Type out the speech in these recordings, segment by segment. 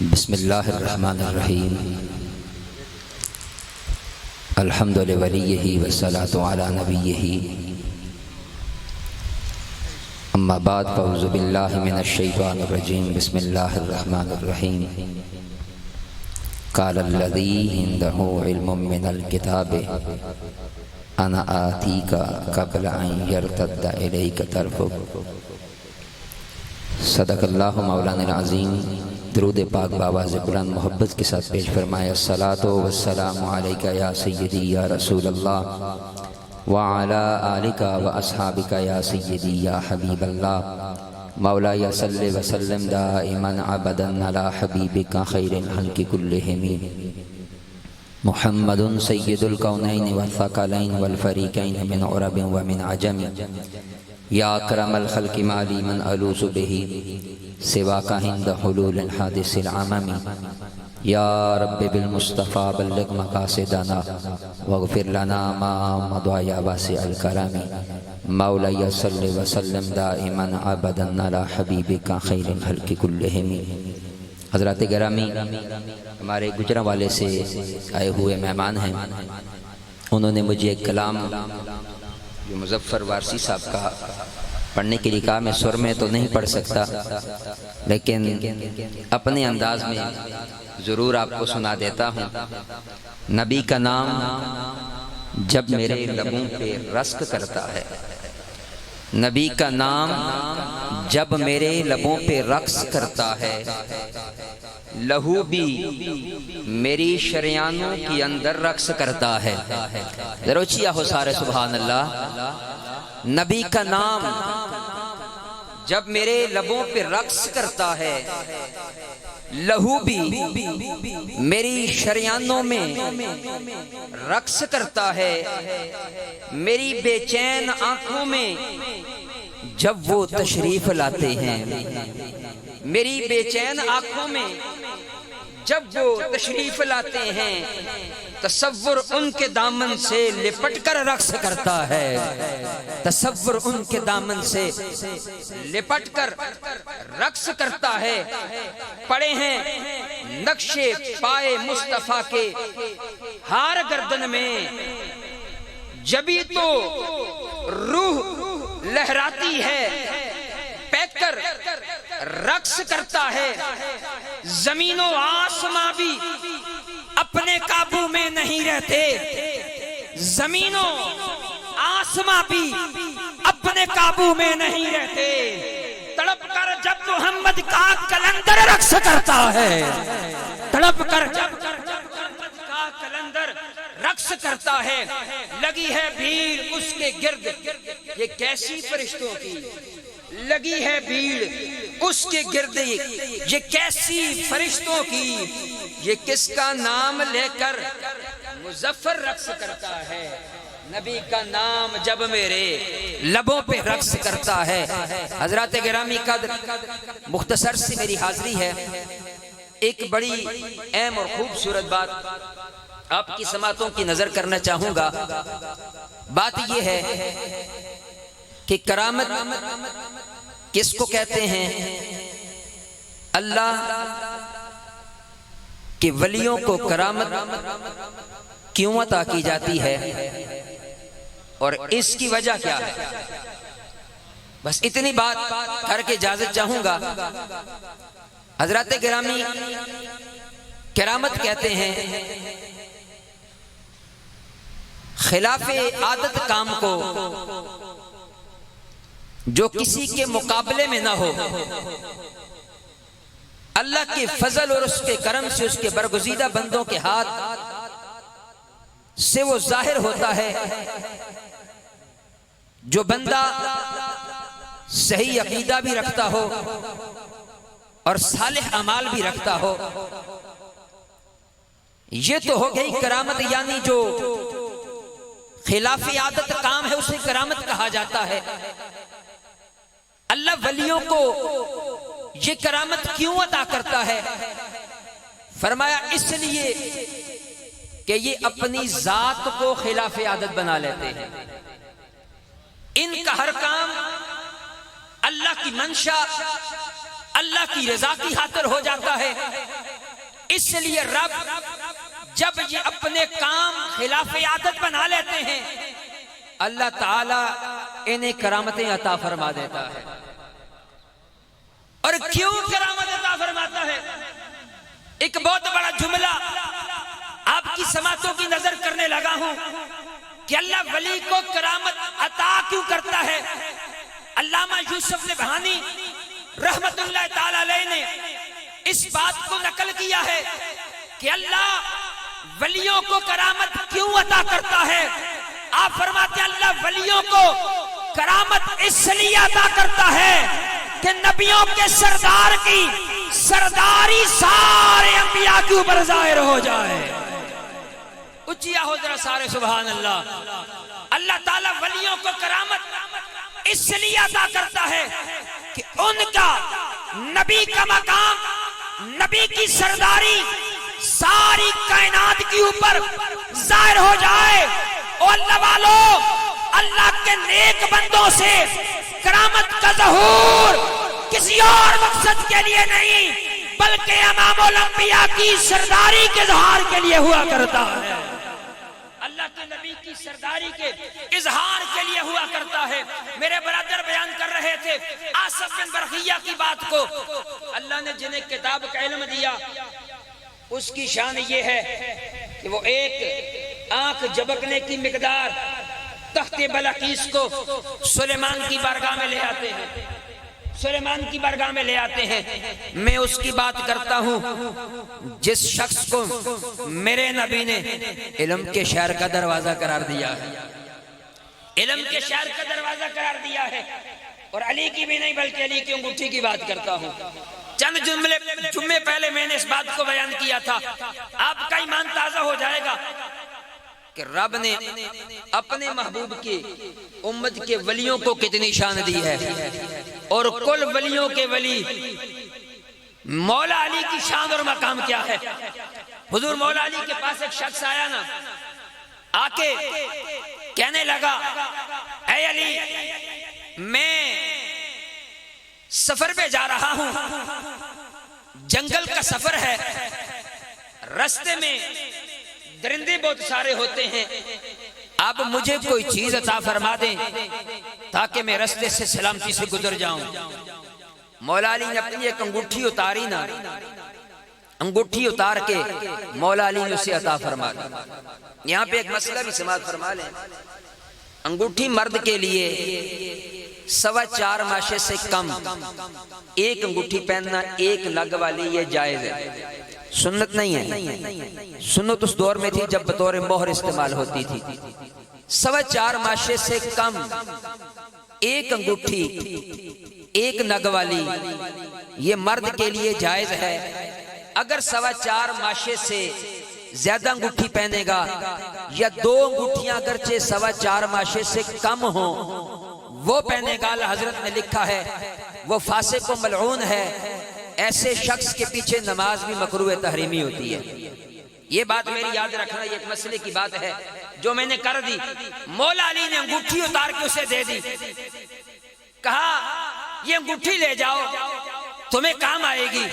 بسم اللہ الرحمن الرحیم الحمد لولیہ والصلاة علی نبیہ اما بعد فاعوذ باللہ من الشیطان الرجیم بسم اللہ الرحمن الرحیم قال الذی عنده علم من الکتاب انا آتیک قبل ان یرتد الیک طرفک صدق اللہ مولانا العظیم۔ درود پاک بآواز بلند محبت کے ساتھ پیش فرمائے الصلاۃ والسلام علیک یا سیدی یا رسول اللہ وعلی آلک واصحابک یا سیدی یا حبیب اللہ مولا یا صلی وسلم دائما ابدا علی حبیبک خیر الخلق کلہم محمد سید الکونین والثقلین والفریقین من عرب ومن عجم یا اکرم الخلق مالی من الوذ بہ سواک عند حلول الحادث العمم یا رب بالمصطفى بلغ مقاصدنا واغفر لنا ما مضى یا واسع الکرم مولا صلی وسلم دائما ابدا علی حبیبک خیر الخلق کلہم۔ حضرات گرامی، ہمارے گجرانوالے سے آئے ہوئے مہمان ہیں، انہوں نے مجھے ایک کلام جو مظفر وارسی صاحب کا پڑھنے کے لیے کہا۔ میں سر میں تو نہیں پڑھ سکتا، لیکن اپنے انداز میں ضرور آپ کو سنا دیتا ہوں۔ نبی کا نام جب میرے لبوں پہ رسک کرتا ہے، نبی کا نام جب میرے لبوں پہ رقص کرتا ہے، لہو بھی میری شریانوں کی اندر رقص کرتا ہے۔ ذروچیا ہو سارے سبحان اللہ۔ نبی کا نام جب میرے لبوں پہ رقص کرتا ہے، لہو بھی میری شریانوں میں رقص کرتا ہے، میری بے چین آنکھوں میں جب وہ تشریف لاتے ہیں، میری بے چین آنکھوں میں جب وہ تشریف لاتے ہیں، تصور ان کے دامن سے لپٹ کر رقص کرتا ہے، تصور ان کے دامن سے لپٹ کر رقص کرتا ہے۔ پڑے ہیں نقش پائے مصطفیٰ کے ہار گردن میں، جبھی تو روح لہراتی ہے، پیک کر رقص کرتا ہے۔ زمین و آسماں بھی اپنے قابو میں نہیں رہتے، زمین و آسماں بھی اپنے قابو میں نہیں رہتے۔ تڑپ کر جب محمد کا کلندر رقص کرتا ہے، تڑپ کر جب محمد کا کلندر رقص کرتا ہے، لگی ہے بھیڑ اس کے گرد، یہ کیسی فرشتوں کی لگی ہے بھیڑ اس کے گرد، یہ کیسی فرشتوں کی، یہ کس کا نام لے کر مظفر رقص کرتا ہے۔ نبی کا نام جب میرے لبوں پہ رقص کرتا ہے۔ حضرات گرامی قدر، مختصر سی میری حاضری ہے، ایک بڑی اہم اور خوبصورت بات آپ کی سماعتوں کی نظر کرنا چاہوں گا۔ بات یہ ہے کہ کرامت کس کو کہتے ہیں؟ اللہ کے ولیوں کو کرامت کیوں عطا کی جاتی ہے اور اس کی وجہ کیا ہے؟ بس اتنی بات کر کے اجازت چاہوں گا۔ حضرات گرامی، کرامت کہتے ہیں خلاف عادت کام کو جو کسی کے مقابلے میں نہ ہو، اللہ کے فضل اور اس کے کرم سے اس کے برگزیدہ بندوں کے ہاتھ سے وہ ظاہر ہوتا ہے۔ جو بندہ صحیح عقیدہ بھی رکھتا ہو اور صالح اعمال بھی رکھتا ہو، یہ تو ہو گئی کرامت، یعنی جو خلاف عادت کام ہے اسے کرامت کہا جاتا ہے۔ اللہ ولیوں کو یہ کرامت کیوں عطا کرتا ہے؟ فرمایا اس لیے کہ یہ اپنی ذات کو خلاف عادت بنا لیتے ہیں، ان کا ہر کام اللہ کی منشا، اللہ کی رضا کی خاطر ہو جاتا ہے، اس لیے رب جب یہ اپنے کام خلاف عادت بنا لیتے ہیں اللہ تعالیٰ انہیں کرامتیں عطا فرما دیتا ہے۔ اور کیوں کرامت عطا فرماتا ہے؟ ایک بہت بڑا جملہ آپ کی سماعتوں کی نظر کرنے لگا ہوں کہ اللہ ولی کو کرامت عطا کیوں کرتا ہے۔ علامہ یوسف نبہانی رحمت اللہ تعالی علیہ نے اس بات کو نقل کیا ہے کہ اللہ ولیوں کو کرامت کیوں عطا کرتا ہے۔ آپ فرماتے ہیں اللہ ولیوں کو کرامت اس لیے عطا کرتا ہے کہ نبیوں کے سردار کی سرداری سارے انبیاء کے اوپر ظاہر ہو جائے۔ اچھیا ہو ذرا سارے سبحان اللہ۔ اللہ تعالیٰ ولیوں کو کرامت اس لیے عطا کرتا ہے کہ ان کا نبی کا مقام، نبی کی سرداری ساری کائنات کے اوپر ظاہر ہو جائے۔ اور اللہ والو، اللہ کے نیک بندوں سے کرامت کا ظہور کسی اور مقصد کے لیے نہیں بلکہ امام الانبیاء کی سرداری کے اظہار کے لیے ہوا کرتا ہے۔ اللہ کے نبی کی سرداری کے اظہار کے لیے ہوا کرتا ہے۔ میرے برادر بیان کر رہے تھے آصف بن برقیہ کی بات کو۔ اللہ نے جنہیں کتاب کا علم دیا اس کی شان یہ ہے کہ وہ ایک آنکھ جھپکنے کی مقدار تخت بلقیس کو سلیمان کی بارگاہ میں لے آتے ہیں، سلیمان کی بارگاہ میں لے آتے ہیں۔ میں اس کی بات کرتا ہوں جس شخص کو میرے نبی نے علم کے شہر کا دروازہ قرار دیا ہے، علم کے شہر کا دروازہ قرار دیا ہے۔ اور علی کی بھی نہیں بلکہ علی کی انگوٹھی کی بات کرتا ہوں۔ چند جمعے پہلے میں نے اس بات کو بیان کیا تھا، آپ کا ایمان تازہ ہو جائے گا کہ رب نے اپنے محبوب کی امت کے ولیوں کو کتنی شان دی ہے، اور کل ولیوں کے ولی مولا علی کی شان اور مقام کیا ہے۔ حضور مولا علی کے پاس ایک شخص آیا نا، آ کے کہنے لگا اے علی میں سفر پہ جا رہا ہوں، جنگل کا سفر ہے، رستے میں درندے بہت سارے ہوتے ہیں، آپ مجھے کوئی چیز عطا فرما دیں تاکہ میں رستے سے سلامتی سے گزر جاؤں۔ مولا علی نے اپنی ایک انگوٹھی اتاری نا، انگوٹھی اتار کے مولا علی نے اسے عطا فرما دی۔ یہاں پہ ایک مسئلہ بھی سماعت فرما لیں، انگوٹھی مرد کے لیے 4.25 ماشے سے کم ایک انگوٹھی پہننا ایک نگ والی یہ جائز ہے، سنت نہیں ہے۔ سنت اس دور میں تھی جب بطور مہر استعمال ہوتی تھی۔ 4.25 ماشے سے کم ایک انگوٹھی ایک نگ والی یہ مرد کے لیے جائز ہے۔ اگر 4.25 ماشے سے زیادہ انگوٹھی پہنے گا یا 2 انگوٹھیاں اگرچہ 4.25 ماشے سے کم ہوں وہ پہنے گا، حضرت نے لکھا ہے وہ فاسق و ملعون ہے، ایسے شخص کے پیچھے نماز بھی مکروہ تحریمی ہوتی ہے۔ یہ بات میری یاد رکھنا، یہ ایک مسئلے کی بات ہے جو میں نے کر دی۔ مولا علی نے انگوٹھی اتار کے اسے دے دی، کہا یہ انگوٹھی لے جاؤ تمہیں کام آئے گی،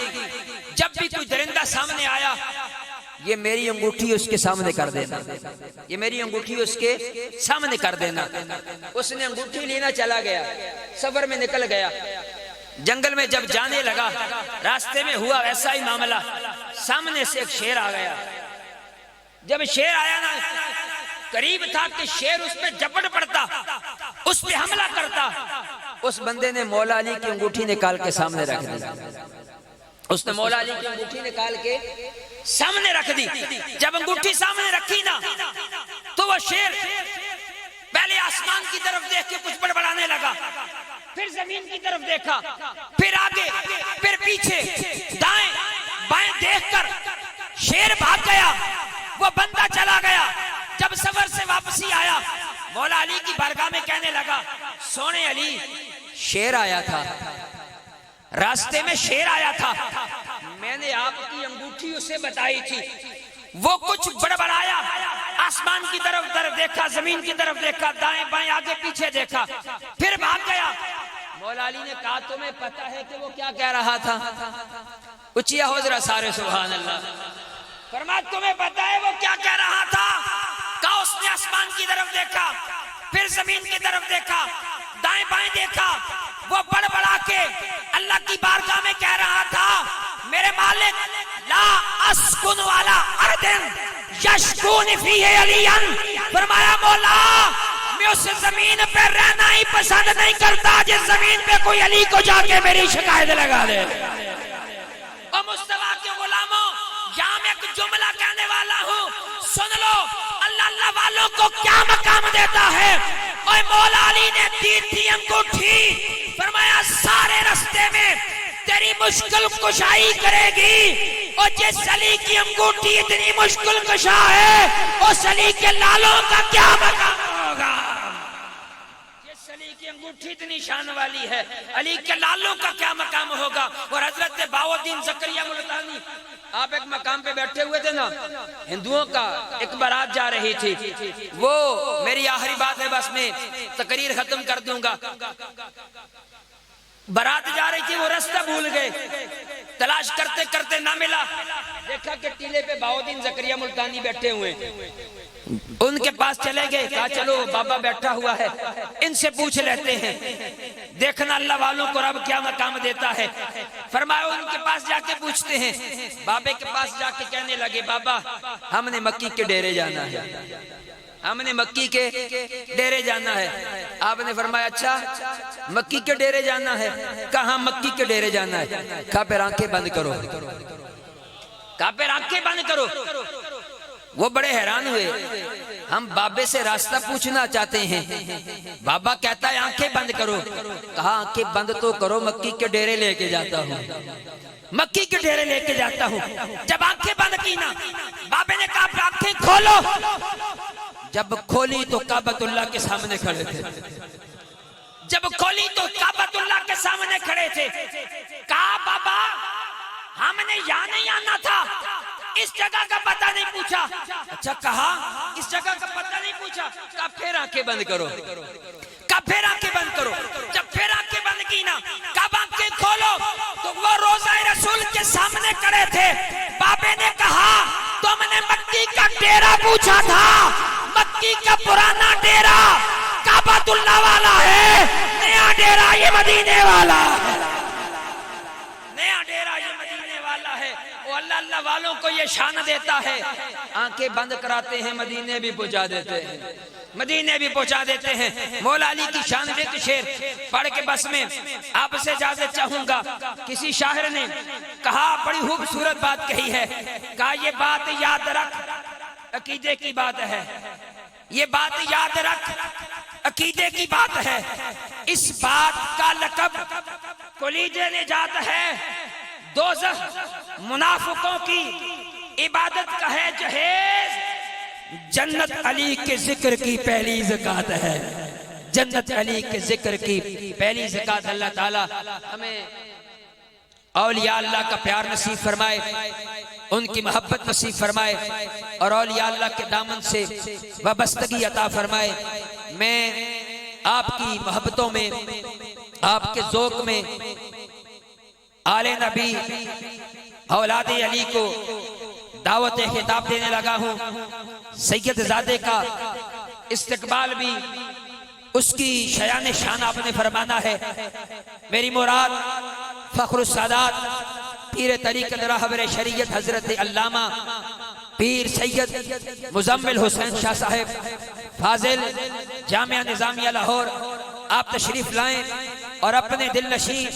جب بھی کوئی درندہ سامنے آیا یہ میری انگوٹھی اس کے سامنے کر دینا، یہ میری انگوٹھی اس کے سامنے کر دینا۔ اس نے انگوٹھی لینا چلا گیا، سفر میں نکل گیا، جنگل میں جب جانے لگا راستے میں ہوا ایسا ہی معاملہ، سامنے سے ایک شیر آ گیا۔ جب شیر آیا نا قریب تھا کہ شیر اس پہ جھپٹ پڑتا، اس پہ حملہ کرتا، اس بندے نے مولا علی کی انگوٹھی نکال کے سامنے رکھ دی۔ اس نے مولا علی کی انگوٹھی نکال کے سامنے رکھ دی۔ جب انگوٹھی سامنے رکھی نا تو وہ شیر پہلے آسمان کی طرف دیکھ کے کچھ بڑبڑانے لگا، پھر زمین کی طرف دیکھا، پھر آگے، پھر پیچھے، دائیں بائیں دیکھ کر شیر بھاگ گیا، وہ بندہ چلا گیا۔ جب سفر سے واپسی آیا مولا علی کی بارگاہ میں کہنے لگا سونے علی شیر آیا تھا، راستے میں شیر آیا تھا، میں نے آپ کی انگوٹھی اسے بتائی تھی، وہ کچھ بڑبڑایا، آسمان کی طرف دیکھا، زمین کی طرف دیکھا، دائیں بائیں آگے پیچھے دیکھا، پھر بھاگ گیا۔ مولا علی نے کہا تمہیں پتہ ہے کہ وہ کیا کہہ رہا تھا؟ اچھیا ہو ذرا سارے سبحان اللہ۔ فرمایا تمہیں پتا ہے وہ کیا کہہ رہا تھا؟ کہا اس نے آسمان کی طرف دیکھا، پھر زمین کی طرف دیکھا، دائیں بائیں دیکھا، وہ بڑھ بڑھا کے اللہ کی بارگاہ میں کہہ رہا تھا میرے مالک لا اسکن والا اردن یشکون فیہ علین، فرمایا مولا میں اس زمین پہ رہنا ہی پسند نہیں کرتا جس زمین پہ کوئی علی کو جا کے میری شکایت لگا دے۔ اور مصطفیٰ کے غلاموں یہاں میں ایک جملہ کہنے والا ہوں، سن لو اللہ اللہ والوں کو کیا مقام دیتا ہے۔ اور مولا علی نے دی تھی انگوٹھی، فرمایا سارے رستے میں تیری مشکل کشائی کرے گی، اور جس علی کی انگوٹھی اتنی مشکل کشا ہے اس علی کے لالوں کا کیا مقام ہوگا؟ جس علی کی انگوٹھی اتنی شان والی ہے علی کے لالوں کا کیا مقام ہوگا؟ اور حضرت بہاؤالدین زکریا ملتانی آپ ایک مقام پہ بیٹھے ہوئے تھے نا، ہندوؤں کا ایک بارات جا رہی تھی، وہ میری آخری بات ہے بس میں تقریر ختم کر دوں گا، بارات جا رہی تھی، وہ راستہ بھول گئے، تلاش کرتے کرتے نہ ملا، دیکھا کہ ٹیلے پہ بہاؤالدین زکریا ملتانی بیٹھے ہوئے، ان کے پاس چلے گئے، کہا چلو بابا بیٹھا ہوا ہے ان سے پوچھ لیتے ہیں، دیکھنا اللہ والوں کو رب کیا مقام دیتا ہے۔ فرمایا ان کے پاس جا کے پوچھتے ہیں، بابے کے پاس جا کے کہنے لگے بابا ہم نے مکی کے ڈیرے جانا ہے، ہم نے مکی کے ڈیرے جانا ہے۔ آپ نے فرمایا اچھا مکی کے ڈیرے جانا ہے؟ کہاں مکی کے ڈیرے جانا ہے؟ کہا پھر آنکھیں بند کرو، کہا پھر آنکھیں بند کرو۔ وہ بڑے حیران ہوئے، ہم بابے سے راستہ پوچھنا چاہتے ہیں، بابا کہتا ہے آنکھیں بند کرو۔ کہا آنکھیں بند تو کرو، مکی کے ڈیرے لے کے جاتا ہوں، مکی کے ڈیرے لے کے جاتا ہوں۔ جب آنکھیں بند کی نا، بابے نے کہا آنکھیں کھولو، جب کھولی تو کعبۃ اللہ کے سامنے کھڑے تھے، جب کھولی تو کعبۃ اللہ کے سامنے کھڑے تھے۔ کہا بابا ہم نے یہاں نہیں آنا تھا، اس جگہ کا پتہ نہیں پوچھا۔ اچھا کہا اس جگہ کا پتہ نہیں پوچھا؟ کہا پھر آنکھیں بند کرو، کہا پھر آنکھیں بند کرو۔ جب پھر آنکھیں بند کی نا، کہا آنکھیں کھولو تو وہ روضہ رسول کے سامنے کھڑے تھے۔ بابے نے کہا تم نے مکی کا ڈیرا پوچھا تھا، مکی کا پرانا ڈیرا کعبۃ اللہ والا ہے، نیا ڈیرا یہ مدینے والا ہے، نیا ڈیرا یہ مدینے والا ہے۔ وہ اللہ اللہ والوں کو یہ شان دیتا ہے، آنکھیں بند کراتے ہیں مدینے بھی پہنچا دیتے ہیں، مدینے بھی پہنچا دیتے ہیں۔ مولا علی کی شان ایک شعر پڑھ کے بس میں آپ سے اجازت چاہوں گا۔ کسی شاعر نے کہا بڑی خوبصورت بات کہی ہے، کہا یہ بات یاد رکھ عقیدے کی بات ہے، یہ بات یاد رکھ عقیدے کی بات ہے، اس بات کا لقب کلید نجات ہے، دوزخ منافقوں کی عبادت کا ہے جہیز، جنت علی کے ذکر کی پہلی زکات ہے، جنت علی کے ذکر کی پہلی زکات۔ اللہ تعالی ہمیں اولیاء اللہ کا پیار نصیب فرمائے، ان کی محبت نصیب فرمائے، اور اولیاء اللہ کے دامن سے وابستگی عطا فرمائے۔ میں آپ کی محبتوں میں، آپ کے ذوق میں آل نبی اولاد علی کو دعوت خطاب دینے لگا ہوں۔ سید زادے کا استقبال بھی اس کی شیان شان آپ نے فرمانا ہے۔ میری مراد فخر السادات پیر طریقت راہبر شریعت حضرت علامہ پیر سید مزمل حسین شاہ صاحب فاضل جامعہ نظامیہ لاہور، آپ تشریف لائیں اور اپنے دل نشین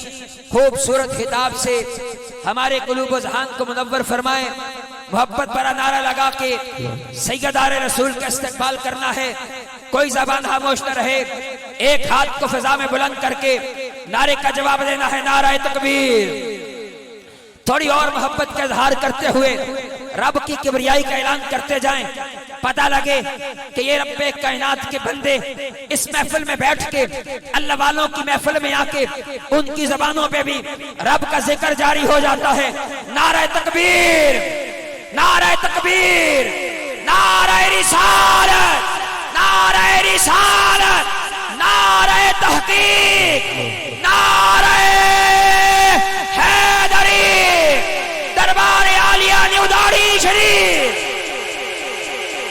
خوبصورت خطاب سے ہمارے قلوب و ذہان کو منور فرمائیں۔ محبت بڑا نعرہ لگا کے سیدار رسول کا استقبال کرنا ہے، کوئی زبان خاموش نہ رہے، ایک ہاتھ کو فضا میں بلند کر کے نعرے کا جواب دینا ہے، نعرہ تکبیر۔ تھوڑی اور محبت کا اظہار کرتے ہوئے رب کی کبریائی کا اعلان کرتے جائیں، پتہ لگے کہ یہ رب کائنات کے بندے اس محفل میں بیٹھ کے اللہ والوں کی محفل میں آ کے ان کی زبانوں پہ بھی رب کا ذکر جاری ہو جاتا ہے۔ نعرہ تکبیر، نعرہ تکبیر، نعرہ رسالت، نعرہ رسالت، نعرہ تحقیق۔